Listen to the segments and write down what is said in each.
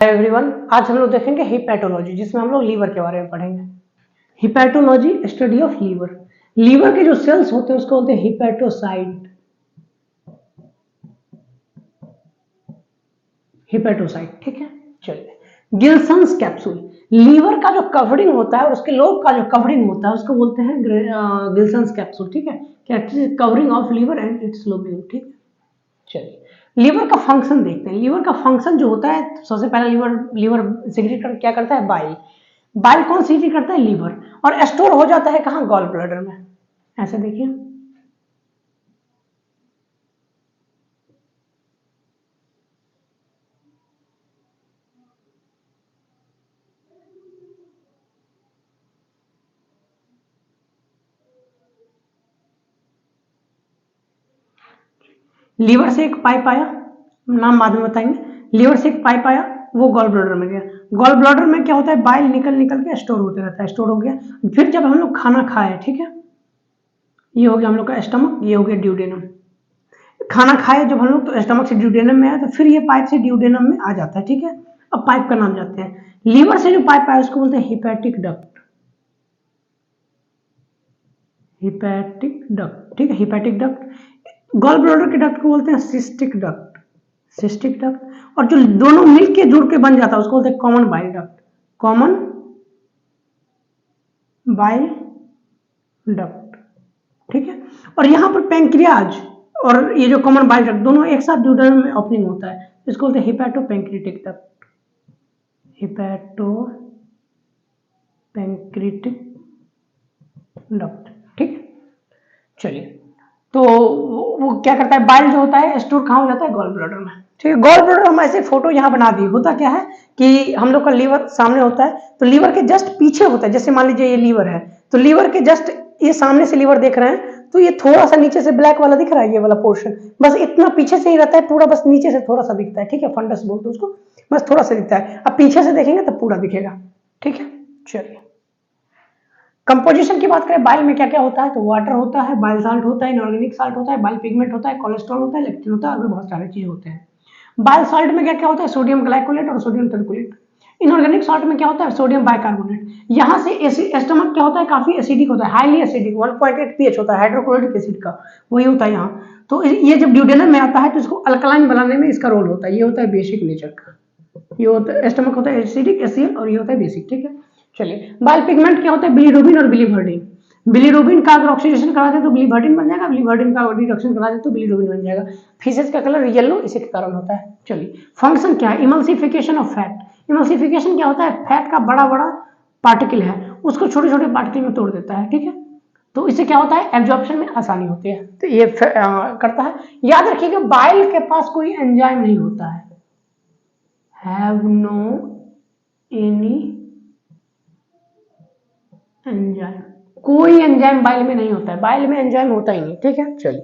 Everyone, आज हम लोग देखेंगे हिपैटोलॉजी, जिसमें हम लोग लीवर के बारे में पढ़ेंगे। Hepatology study of liver. Liver के जो सेल्स होते हैं उसको बोलते हैं हिपैटोसाइट। हिपैटोसाइट, ठीक है। चलिए, गिल्सन्स कैप्सूल। लीवर का जो कवरिंग होता है और उसके लोब का जो कवरिंग होता है उसको बोलते हैं गिल्सन्स कैप्सूल, ठीक है। Covering of liver and its lobule, ठीक है। चलिए, लीवर का फंक्शन देखते हैं। लीवर का फंक्शन जो होता है, सबसे पहला लीवर सिक्रीट क्या करता है? बाइल। बाइल कौन सिक्रीट करता है? लीवर। और स्टोर हो जाता है कहाँ? गॉल ब्लैडर में। ऐसे देखिए, लीवर से एक पाइप आया, नाम बाद में बताएंगे। लीवर से एक पाइप आया, वो गॉल ब्लैडर में गया। गॉल ब्लैडर में क्या होता है? बाइल निकल निकल के स्टोर होते रहता है। स्टोर हो गया, फिर जब हम लोग खाना खाए, ठीक है, ये हो गया हम लोग का स्टमक, ये हो गया ड्यूडेनम। खाना खाए जब हम लोग तो स्टमक से ड्यूडेनम में आया, तो फिर ये पाइप से ड्यूडेनम में आ जाता है, ठीक है। अब पाइप का नाम जानते हैं। लीवर से जो पाइप आया उसको बोलते हैं हिपैटिक डक्ट। हिपैटिक डक्ट, ठीक है, हिपैटिक डक्ट। गॉल ब्लैडर के डक्ट को बोलते हैं सिस्टिक डक्ट। Cystic duct. और जो दोनों मिलके जुड़ के बन जाता है उसको बोलते हैं common bile duct. Common bile duct, ठीक है। और यहां पर पैंक्रियाज और ये जो कॉमन बाइल डक्ट दोनों एक साथ ड्यूडेनम में ओपनिंग होता है, इसको बोलते हैं hepato pancreatic duct. Hepato pancreatic duct, ठीक है। चलिए, तो वो क्या करता है? बाइल जो होता है स्टोर कहाँ हो जाता है? गॉल ब्लैडर में, ठीक है। गॉल ब्लैडर हम ऐसे फोटो यहाँ बना दी। होता क्या है कि हम लोग का लीवर सामने होता है, तो लीवर के जस्ट पीछे होता है। जैसे मान लीजिए ये लीवर है, तो लीवर के जस्ट ये सामने से लीवर देख रहे हैं, तो ये थोड़ा सा नीचे से ब्लैक वाला दिख रहा है, ये वाला पोर्शन बस इतना पीछे से ही रहता है, पूरा बस नीचे से थोड़ा सा दिखता है, ठीक है। फंडस बोलते हैं उसको, बस थोड़ा सा दिखता है। अब पीछे से देखेंगे तो पूरा दिखेगा, ठीक है। चलिए, कंपोजिशन की बात करें, बाइल में क्या क्या होता है? तो वाटर होता है, बाइल साल्ट होता है, इनऑर्गेनिक साल्ट होता है, बाइल पिगमेंट होता है, कोलेस्ट्रॉल होता है, लेक्टिन होता है, और भी बहुत सारे चीज होते हैं। बाइल साल्ट में क्या क्या होता है? सोडियम ग्लाइकोलेट और सोडियम टर्कुलेट। इनऑर्गेनिक साल्ट में क्या होता है? Sodium bicarbonate. यहाँ से स्टमक क्या होता है? काफी एसिडिक होता है, हाईली एसिडिक, 1.8 pH होता है हाइड्रोक्लोरिक एसिड का, वही होता है यहाँ। तो ये जब ड्यूडेनम में आता है तो इसको अल्कलाइन बनाने में इसका रोल होता है। ये होता है बेसिक नेचर का, ये होता है स्टमक होता है एसिडिक एसियल, और ये होता है बेसिक, ठीक है। चलिए, बाइल पिगमेंट क्या होता है? बिलीरुबिन और बिलीवर्डिन। बिलीरुबिन का अगर ऑक्सीडेशन करा दे तो बिलीवर्डिन बन जाएगा, बिलीवर्डिन का रिडक्शन करा दे तो बिलीरुबिन बन जाएगा। फीसेस का कलर येलो इसी के कारण होता है। चलिए, फंक्शन क्या है? Emulsification of fat. इमल्सिफिकेशन क्या होता है? फैट का बड़ा बड़ा पार्टिकल है उसको छोटे छोटे पार्टिकल में तोड़ देता है, ठीक है। तो इससे क्या होता है? एब्जॉर्प्शन में आसानी होती है, तो ये करता है। याद रखिएगा, बाइल के पास कोई एंजाइम नहीं होता है। हैव नो एनी एंजाइम, कोई एंजाइम बाइल में नहीं होता है। बाइल में एंजाइम होता ही नहीं, ठीक है। चलिए,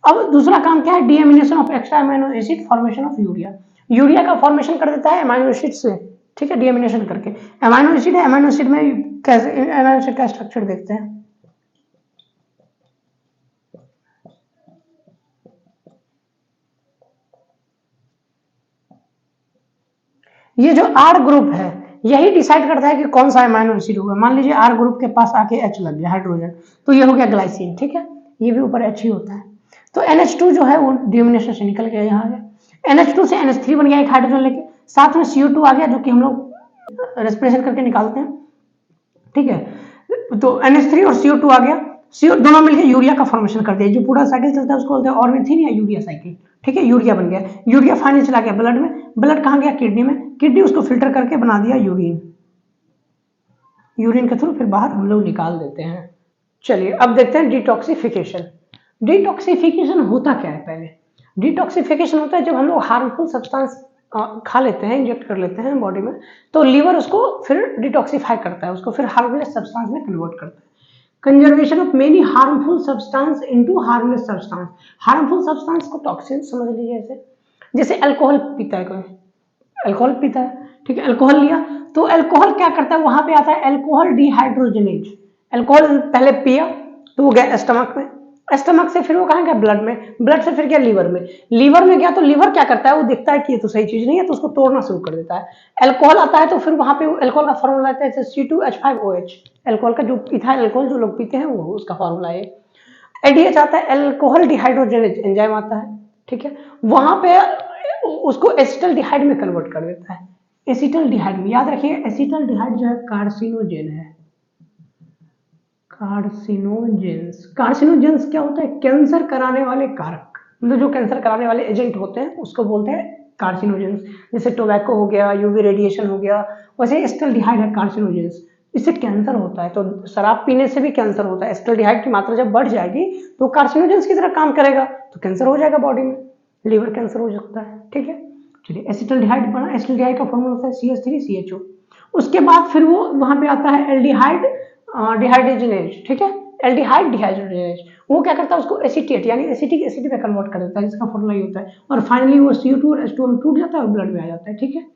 अब दूसरा काम क्या है? Deamination of extra amino acid, formation of urea. Urea का फॉर्मेशन कर देता है अमीनो एसिड से, ठीक है, डीएमिनेशन करके। अमीनो एसिड है, अमीनो एसिड में कैसे अमीनो एसिड का स्ट्रक्चर देखते हैं। ये जो आर ग्रुप है यही डिसाइड करता है कि कौन सा अमीनो एसिड होगा। मान लीजिए आर ग्रुप के पास आके एच लग गया, हाइड्रोजन, तो ये हो गया ग्लाइसिन, ठीक है। ये भी ऊपर एच ही होता है। तो NH2 जो है वो डिमिनेशन से निकल गया, यहाँ आ गया। NH2 से NH3 बन गया, एक हाइड्रोजन लेके, साथ में CO2 आ गया, जो कि हम लोग रेस्पिरेशन करके निकालते हैं, ठीक है। तो NH3 और CO2 आ गया, CO दोनों मिलकर यूरिया का फॉर्मेशन कर दिया। जो पूरा साइकिल चलता है उसको बोलते हैं ऑर्निथिन या यूरिया साइकिल, ठीक है। यूरिया बन गया, यूरिया फाइनल चला गया ब्लड में, ब्लड कहाँ गया? किडनी में, किडनी उसको फिल्टर करके बना दिया यूरिन, यूरिन के थ्रू फिर बाहर हम लोग निकाल देते हैं। चलिए, अब देखते हैं डिटॉक्सिफिकेशन। डिटॉक्सिफिकेशन होता क्या है? पहले डिटॉक्सिफिकेशन होता है जब हम लोग हार्मफुल सब्सटेंस खा लेते हैं, इंजेक्ट कर लेते हैं बॉडी में, तो लीवर उसको फिर डिटॉक्सिफाई करता है, उसको फिर हार्मलेस सब्सटेंस में कन्वर्ट करता है। Conservation of many harmful substance into harmless substance. Harmful substance को टॉक्सिन समझ लीजिए, ऐसे जैसे अल्कोहल पीता है कोई, अल्कोहल पीता है, ठीक है, अल्कोहल लिया, तो अल्कोहल क्या करता है? वहां पे आता है अल्कोहल डिहाइड्रोजनेज। अल्कोहल पहले पिया तो वो गया स्टमक में, स्टमक से फिर वो कहाँ गया, ब्लड में, ब्लड से फिर गया लीवर में, लीवर में गया तो लीवर क्या करता है, वो देखता है कि ये तो सही चीज नहीं है तो उसको तोड़ना शुरू कर देता है। अल्कोहल आता है तो फिर वहां पे अल्कोहल का फॉर्मूला आता है C2H5OH, अल्कोहल का जो इथाइल अल्कोहल जो लोग पीते हैं वो उसका फॉर्मूला है। एडीएच आता है, अल्कोहल डिहाइड्रोजनेज एंजाइम आता है, ठीक है, वहां पे उसको एसिटल डिहाइड में कन्वर्ट कर देता है। एसिटल डिहाइड में याद रखिए, एसिटल डिहाइड जो है कार्सिनोजेन है। कार्सिनोजेंस, कार्सिनोजेंस क्या होता है, कैंसर कराने वाले कारक, मतलब जो कैंसर कराने वाले एजेंट होते हैं उसको बोलते हैं कार्सिनोजेंस। जैसे टोबैको हो गया, यूवी रेडिएशन हो गया, वैसे एस्टल्डिहाइड है कार्सिनोजेंस, इससे कैंसर होता है। तो शराब पीने से भी कैंसर होता है, एस्टल्डिहाइड की मात्रा जब बढ़ जाएगी तो कार्सिनोजेंस की तरह काम करेगा तो कैंसर हो जाएगा बॉडी में, लिवर कैंसर हो सकता है, ठीक है। चलिए एसिटल्डिहाइड बना, एसिटल्डिहाइड का फॉर्मूला होता है CH3CHO। उसके बाद फिर वो वहां पे आता है एल्डिहाइड डिहाइड्रोजनेज, ठीक है, एल्डिहाइड डिहाइड्रोजनेज, वो क्या करता है उसको एसिटेट यानी एसिटिक एसिड में कन्वर्ट कर देता है, जिसका फॉर्मूला ये होता है, और फाइनली वो CO2 और H2O में टूट जाता है और ब्लड में आ जाता है, ठीक है।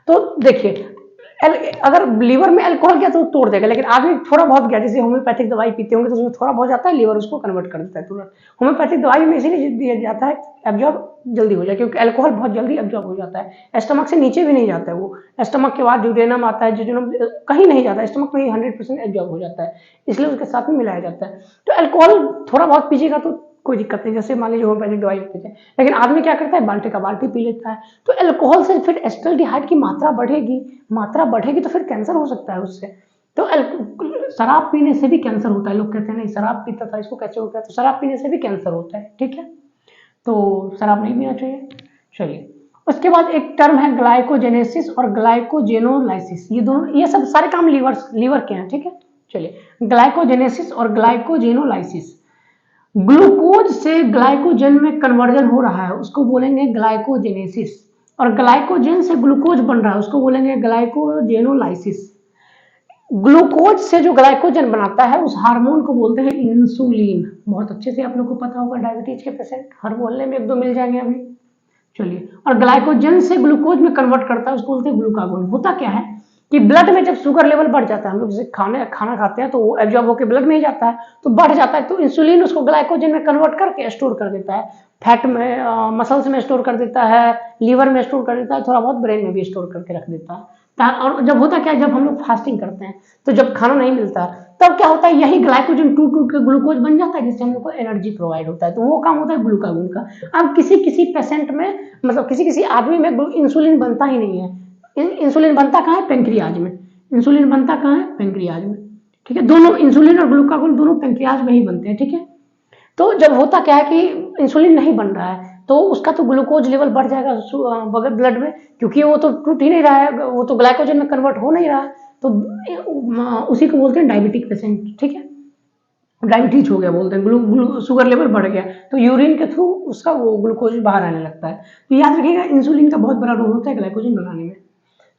तो देखिए अगर लीवर में अल्कोहल गया तो तोड़ देगा, लेकिन आदमी थोड़ा बहुत गया, जैसे होम्योपैथिक दवाई पीते होंगे तो उसमें थोड़ा बहुत जाता है, लीवर उसको कन्वर्ट कर देता है तुरंत। होम्योपैथिक दवाई में इसीलिए दिया जाता है एब्जॉर्ब जल्दी हो जाए, क्योंकि अल्कोहल बहुत जल्दी एब्जॉर्ब हो जाता है, स्टमक से नीचे भी नहीं जाता है वो, स्टमक के बाद ड्यूडेनम आता है, जिजुनम कहीं नहीं जाता है, स्टमक में ही 100% एब्जॉर्ब हो जाता है, इसलिए उसके साथ में मिलाया जाता है। तो अल्कोहल थोड़ा बहुत पीजिएगा तो कोई दिक्कत नहीं, जैसे मान लीजिए होम्योपैथिक दवाई पीते हैं, लेकिन आदमी क्या करता है बाल्टी का बाल्टी पी लेता है, तो अल्कोहल से फिर एस्टल्डिहाइड की मात्रा बढ़ेगी, मात्रा बढ़ेगी तो फिर कैंसर हो सकता है उससे। तो शराब पीने से भी कैंसर होता है, लोग कहते हैं नहीं शराब पीता था इसको कैसे हो गया, तो शराब पीने से भी कैंसर होता है, ठीक है, तो शराब नहीं पीना चाहिए। चलिए उसके बाद एक टर्म है ग्लाइकोजेनेसिस और ग्लाइकोजेनोलाइसिस, ये दोनों ये सब सारे काम लीवर के हैं, ठीक है। चलिए ग्लाइकोजेनेसिस और ग्लाइकोजेनोलाइसिस, ग्लूकोज से ग्लाइकोजन में कन्वर्जन हो रहा है उसको बोलेंगे ग्लाइकोजेनेसिस, और ग्लाइकोजन से ग्लूकोज बन रहा है उसको बोलेंगे ग्लाइकोजेनोलाइसिस। ग्लूकोज से जो ग्लाइकोजन बनाता है उस हार्मोन को बोलते हैं इंसुलिन, बहुत अच्छे से आप लोग को पता होगा, डायबिटीज के पेशेंट हर मोहल्ले में एक दो मिल जाएंगे अभी। चलिए और ग्लाइकोजन से ग्लूकोज में कन्वर्ट करता है उसको बोलते हैं ग्लूकागोन। होता क्या है कि ब्लड में जब शुगर लेवल बढ़ जाता है, हम लोग जैसे खाना खाते हैं तो वो एब्जॉर्ब होकर ब्लड में ही जाता है तो बढ़ जाता है, तो इंसुलिन उसको ग्लाइकोजन में कन्वर्ट करके स्टोर कर देता है, फैट में मसल्स में स्टोर कर देता है, लीवर में स्टोर कर देता है, थोड़ा बहुत ब्रेन में भी स्टोर करके रख देता है। और जब होता क्या है, जब हम लोग फास्टिंग करते हैं तो जब खाना नहीं मिलता तब क्या होता है, यही ग्लाइकोजन टूट टूट के ग्लूकोज बन जाता है, जिससे हम लोग को एनर्जी प्रोवाइड होता है, तो वो काम होता है ग्लूकागोन का। अब किसी किसी पेशेंट में, मतलब किसी किसी आदमी में इंसुलिन बनता ही नहीं है। इंसुलिन बनता कहाँ है, पेंक्रियाज में। इंसुलिन बनता कहाँ है, पेंक्रियाज में, ठीक है। दोनों इंसुलिन और ग्लूकागोन दोनों पेंक्रियाज में ही बनते हैं, ठीक है। तो जब होता क्या है कि इंसुलिन नहीं बन रहा है तो उसका तो ग्लूकोज लेवल बढ़ जाएगा बगल ब्लड में, क्योंकि वो तो टूट ही नहीं रहा है, वो तो ग्लाइकोजन में कन्वर्ट हो नहीं रहा है, तो उसी को बोलते हैं डायबिटिक पेशेंट, ठीक है। डायबिटीज हो गया बोलते हैं, शुगर लेवल बढ़ गया तो यूरिन के थ्रू उसका वो ग्लूकोज बाहर आने लगता है। तो याद रखिएगा इंसुलिन का बहुत बड़ा रोल होता है ग्लाइकोजन बनाने में।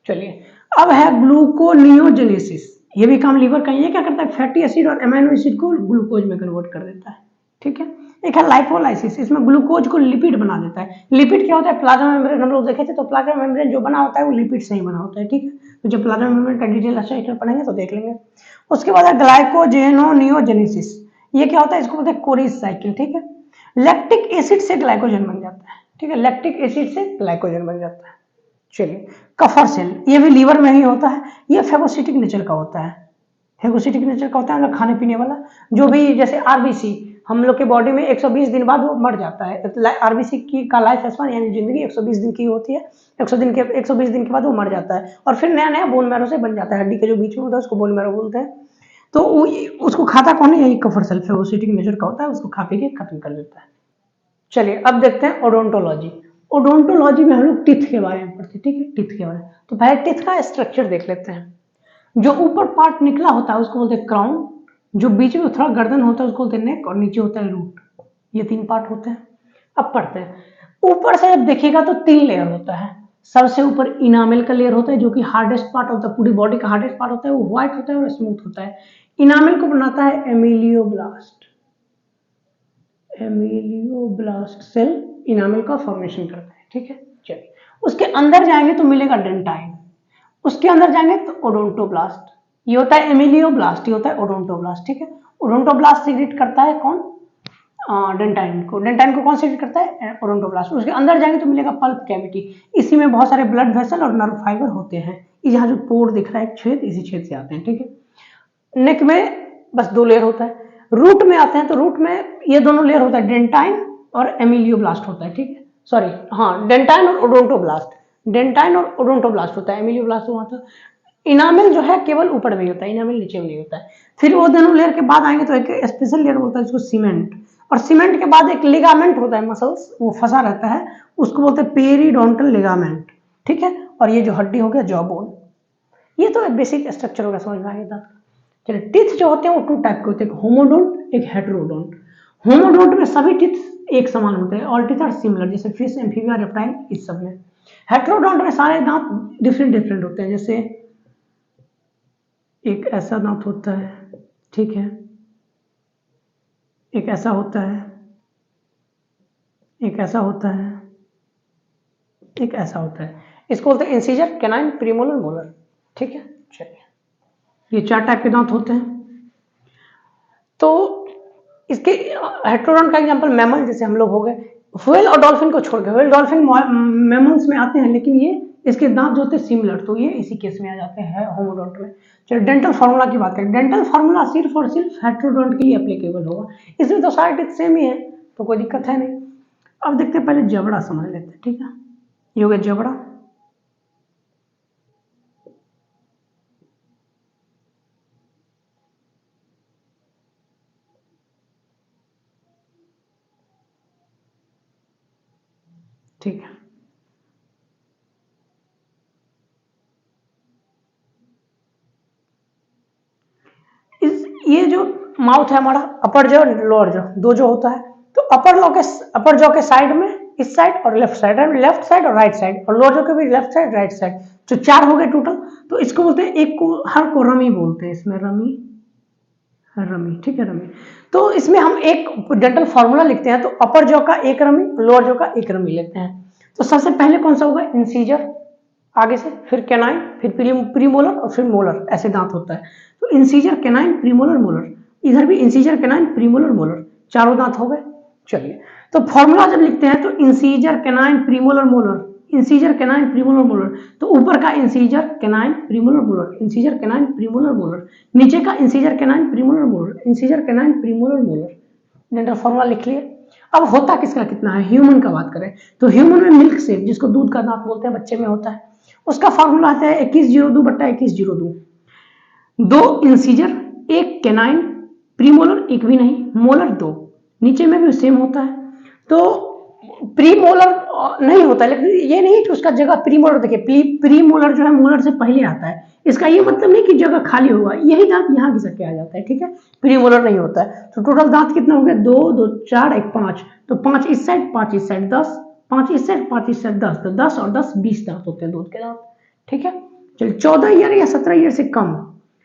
चलिए अब है ग्लूकोनियोजेनेसिस, ये भी काम लीवर का, ये क्या करता है फैटी एसिड और अमीनो एसिड को ग्लूकोज में कन्वर्ट कर देता है, ठीक है। एक है लाइपोलाइसिस, इसमें ग्लूकोज को लिपिड बना देता है। लिपिड क्या होता है, प्लाज्मा मेम्ब्रेन हम लोग देखे थे, तो प्लाज्मा मेम्ब्रेन जो बना होता है वो लिपिड से ही बना होता है, ठीक है। तो जब प्लाज्मा मेम्ब्रेन का डिटेल स्ट्रक्चर पढ़ेंगे तो देख लेंगे। उसके बाद है ग्लाइकोजेनोनियोजेनेसिस, ये क्या होता है, इसको बोलते हैं कोरिस साइकिल, ठीक है। लैक्टिक एसिड से ग्लाइकोजन बन जाता है, ठीक है, लैक्टिक एसिड से ग्लाइकोजन बन जाता है। चलिए कफर सेल, ये भी लीवर में ही होता है, ये फेगोसिटिक नेचर का होता है, फेगोसिटिक नेचर का होता है, मतलब खाने पीने वाला, जो भी जैसे आरबीसी हम लोग के बॉडी में 120 दिन बाद वो मर जाता है, आरबीसी की का लाइफ स्पान यानी जिंदगी 120 दिन की होती है, 120 दिन के बाद वो मर जाता है और फिर नया नया बोन मैरो से बन जाता है, हड्डी के जो बीच में होता है उसको बोन मैरो बोलते हैं। तो उसको खाता कौन है, यही कफर सेल फेगोसिटिक नेचर का होता है, उसको खा पी के खत्म कर देता है। चलिए अब देखते हैं ओडोंटोलॉजी। ओडोंटोलॉजी में हम लोग टिथ के बारे में पढ़ते हैं, ठीक है, टिथ के बारे में। तो पहले टिथ का स्ट्रक्चर देख लेते हैं। जो ऊपर पार्ट निकला होता है उसको बोलते हैं क्राउन, जो बीच में थोड़ा गर्दन होता है उसको बोलते हैं नेक, और नीचे होता है रूट, ये तीन पार्ट होते हैं। अब पढ़ते हैं, ऊपर से जब देखिएगा तो 3 लेयर होता है। सबसे ऊपर इनामेल का लेयर होता है जो कि हार्डेस्ट पार्ट होता है, पूरी बॉडी का हार्डेस्ट पार्ट होता है, वो व्हाइट होता है और स्मूथ होता है। इनामेल को बनाता है एमिलियोब्लास्ट, एमिलियोब्लास्ट सेल इनामेल का फॉर्मेशन करता है, ठीक है। चलिए उसके अंदर जाएंगे तो मिलेगा डेंटाइन, उसके अंदर जाएंगे तो ओडोंटोब्लास्ट, ये होता है एमिलियोब्लास्ट, ये होता है ओडोंटोब्लास्ट, ठीक है। ओडोंटोब्लास्ट सीक्रेट करता है कौन, डेंटाइन को कौन सेक्रेट करता है? ओडोंटोब्लास्ट। उसके अंदर जाएंगे तो मिलेगा पल्प कैविटी। इसी में बहुत सारे ब्लड वेसल और नर्व फाइबर होते हैं। यहाँ जो पोर दिख रहा है एक छेद, इसी छेद से आते हैं, ठीक है। नेक में बस 2 लेयर होता है। रूट में आते हैं तो रूट में ये दोनों लेयर होता है, डेंटाइन और एमिलियोब्लास्ट होता है, ठीक है। सॉरी, हाँ, डेंटाइन और ओडोंटोब्लास्ट, डेंटाइन और ओडोंटोब्लास्ट होता है, एमिलियोब्लास्ट वहाँ था। इनामिल जो है केवल ऊपर में ही होता है, इनामिल नीचे में नहीं होता है। फिर वो दोनों लेयर के बाद आएंगे तो एक स्पेशल लेयर होता है जिसको सीमेंट, और सीमेंट के बाद एक लिगामेंट होता है, मसल्स वो फंसा रहता है, उसको बोलते हैं पेरिडोंटल लिगामेंट, ठीक है। और ये जो हड्डी हो गया जॉ बोन। ये तो बेसिक स्ट्रक्चर होगा, समझ में आ गया। चलिए, टीथ जो होते हैं वो 2 टाइप के होते हैं, एक होमोडोंट, एक हेटेरोडोंट। होमोडोंट में सभी टीथ एक समान होते हैं, ऑल टीथ आर सिमिलर, जैसे फिश, एम्फीबिया, रेप्टाइल, इस सब में। हेटेरोडोंट में सारे दांत डिफरेंट डिफरेंट होते हैं, जैसे एक ऐसा दांत होता है, ठीक है, एक ऐसा होता है, एक ऐसा होता है, एक ऐसा होता है। इसको बोलते हैं इंसीजर, कैनाइन, प्रीमोलर, मोलर, ठीक है। चलिए, ये 4 टाइप के दांत होते हैं। तो इसके हेटेरोडोंट का एग्जांपल मैमल, जैसे हम लोग हो गए। व्हेल और डॉल्फिन को छोड़ के, व्हेल, डॉल्फिन मैमल्स में आते हैं, लेकिन ये इसके दांत जो होते हैं सिमिलर, तो ये इसी केस में आ जाते हैं, होमोडोंट में। चलो, डेंटल फार्मूला की बात करें। डेंटल फार्मूला सिर्फ और सिर्फ हेटेरोडोंट के लिए एप्लीकेबल होगा, इसमें तो सारे टीथ सेम ही है, तो कोई दिक्कत है नहीं। अब देखते हैं, पहले जबड़ा समझ लेते हैं, ठीक है। ये हो गया जबड़ा। ठीक है, ये जो माउथ है हमारा, अपर जॉ, लोअर जॉ, 2 जो होता है, तो अपर जॉ के साइड में, इस साइड और लेफ्ट साइड, और राइट साइड, और लोअर जॉ के भी लेफ्ट साइड, राइट साइड, तो 4 हो गए टोटल। तो इसको बोलते हैं, एक को, हर को रमी बोलते हैं, इसमें रमी, रमी, ठीक है, रमी। तो इसमें हम एक डेंटल फार्मूला लिखते हैं, तो अपर जॉ का 1 रमी, लोअर जॉ का 1 रमी लेते हैं। तो सबसे पहले कौन सा होगा? इंसीजर, आगे से, फिर कैनाइन, फिर प्रीमोलर, और फिर मोलर, ऐसे दांत होता है। तो इंसीजर, कैनाइन, प्रीमोलर, मोलर, इधर भी इंसीजर, कैनाइन, प्रीमोलर, मोलर, 4 दांत हो गए। चलिए, तो फॉर्मूला जब लिखते हैं तो incisor, canine, premolar, molar, incisor, canine, premolar, molar, तो ऊपर का incisor, canine, premolar, molar, incisor, canine, premolar, molar, नीचे का incisor, canine, premolar, molar, incisor, canine, premolar, molar. Dental formula लिख लिए। अब होता किसका कितना है? ह्यूमन का बात करें तो ह्यूमन में मिल्क सेक, जिसको दूध का दांत बोलते हैं, बच्चे में होता है, उसका फॉर्मूला आता है 2102 बट्टा 2102। 2 इंसीजर, 1 कैनाइन, प्रीमोलर 1 भी नहीं, मोलर 2, नीचे में भी सेम होता है। तो प्रीमोलर नहीं होता है, लेकिन ये नहीं कि उसका जगह प्रीमोलर, देखिए प्रीमोलर जो है मोलर से पहले आता है, इसका ये मतलब नहीं कि जगह खाली होगा, यही दांत यहाँ घिसक के आ जाता है, ठीक है, प्रीमोलर नहीं होता है। तो टोटल दांत कितना हो गया? 2 2 4 1 5, तो 5 इस साइड, 5 इस साइड, 10, 5 इस साइड, 5 इस साइड, 10, तो 10 और 10 20 दांत होते हैं दूध के दांत, ठीक है। चलिए, 14 ईयर या 17 ईयर से कम,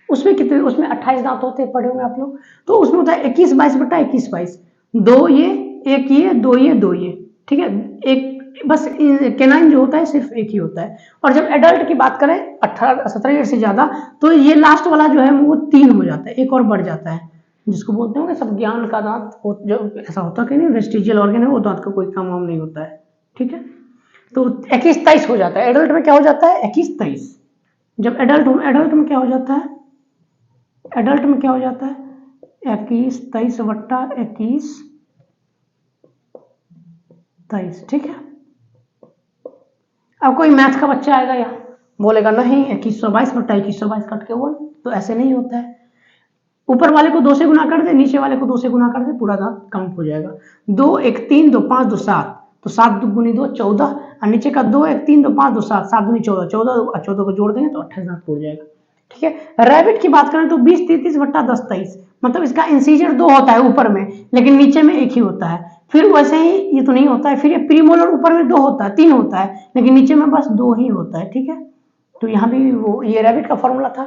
उसमें कितने? उसमें 28 दांत होते हैं, पढ़े होंगे आप लोग। तो उसमें होता है 21 22 बटा 21 22, 2 ये, 1 ये, 2 ये, 2 ये, ठीक है। एक बस कैनाइन जो होता है सिर्फ 1 ही होता है। और जब एडल्ट की बात करें 18 17 ईयर से ज्यादा, तो ये लास्ट वाला जो है वो 3 हो जाता है, एक और बढ़ जाता है, जिसको बोलते हैं सब ज्ञान का दांत, जो ऐसा होता है नहीं, वेस्टिजियल ऑर्गन है, वो दांत का कोई काम वाम नहीं होता है, ठीक है। तो 21 23 हो जाता है। एडल्ट में क्या हो जाता है? 21 23। जब एडल्ट में क्या हो जाता है? एडल्ट में क्या हो जाता है? 21 23 बट्टा 21 23, ठीक है। अब कोई मैथ का बच्चा आएगा यहाँ, बोलेगा नहीं 2122 बट्टा 2122 कट के 1, तो ऐसे नहीं होता है। ऊपर वाले को 2 से गुना कर दे, नीचे वाले को 2 से गुना कर दे, पूरा दांत काउंट हो जाएगा। 2 1 3 2 5 2 7, तो 7 दूनी 2 14, और नीचे का 2 1 3 2 5 2 7, 7 दूनी 14, 14 को जोड़ देंगे तो 28 दांत टूट जाएगा, ठीक है। रैबिट की बात करें तो 20 33 बट्टा 10 23, मतलब इसका इंसीजर 2 होता है ऊपर में, लेकिन नीचे में 1 ही होता है। फिर वैसे ही ये तो नहीं होता है, फिर ये प्रीमोलर ऊपर में 2 होता है, 3 होता है, लेकिन नीचे में बस 2 ही होता है, ठीक है। तो यहाँ भी वो ये रैबिट का फॉर्मूला था।